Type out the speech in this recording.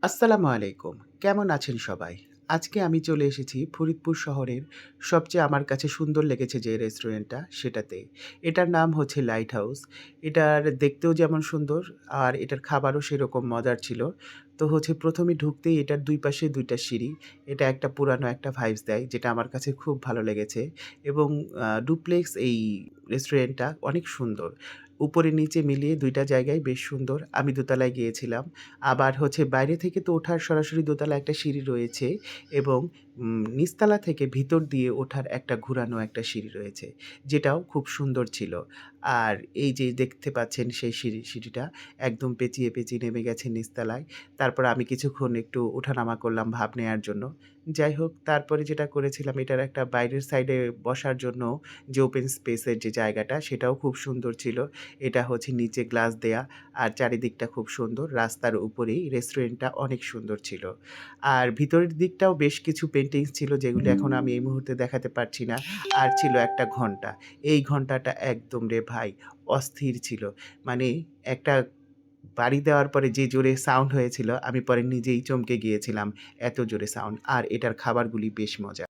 আসসালামু আলাইকুম। কেমন আছেন সবাই? আজকে আমি চলে এসেছি ফরিদপুর শহরের সবচেয়ে আমার কাছে সুন্দর লেগেছে যে রেস্টুরেন্টটা সেটাতে। এটার নাম হচ্ছে লাইট হাউস। এটার দেখতেও যেমন সুন্দর আর এটার খাবারও সেরকম মজার ছিল। তো হচ্ছে ১ম এ ঢুকতেই এটার ২ পাশে ২ টা সিঁড়ি। এটা একটা পুরানো একটা ভাইবস দেয় যেটা আমার কাছে খুব ভালো লেগেছে এবং ডুপ্লেক্স এই রেস্টুরেন্টটা অনেক সুন্দর। উপরে নিচে মিলিয়ে ২ টা জায়গায় বেশ সুন্দর। আমি দোতলায় গিয়েছিলাম। আবার হচ্ছে বাইরে থেকে তো ওঠার সরাসরি দোতলায় একটা সিঁড়ি রয়েছে এবং নিচতলা থেকে ভিতর দিয়ে ওঠার একটা ঘুরানো একটা সিঁড়ি রয়েছে, যেটাও খুব সুন্দর ছিল। আর এই যে দেখতে পাচ্ছেন সেই সিঁড়িটা একদম পেঁচিয়ে, পেঁচিয়ে নেমে গেছে নিচতলায়। তারপর আমি কিছুক্ষণ একটু ওঠানামা করলাম ভাব নেয়ার জন্য। যাই হোক তারপরে যেটা করেছিলাম এটার একটা বাইরের সাইডে বসার জন্য যে ওপেন স্পেসের যে জায়গাটা সেটাও খুব সুন্দর ছিল। এটা হচ্ছে নিচে গ্লাস দেয়া আর চারিদিকটা খুব সুন্দর। রাস্তার উপরেই রেস্টুরেন্টটা অনেক সুন্দর ছিল। আর ভিতরের দিকটাও বেশ কিছু পেইন্টিংস ছিল যেগুলো এখন আমি এই মুহূর্তে দেখাতে পারছি না। আর ছিল একটা ঘন্টা। এই ঘন্টাটা একদম রে ভাই অস্থির ছিল। মানে একটা বাড়ি দেওয়ার পরে যে জোরে সাউন্ড হয়েছিল আমি পরে নিজেই চমকে গিয়েছিলাম। এত জোরে সাউন্ড। আর এটার খাবারগুলি বেশ মজার।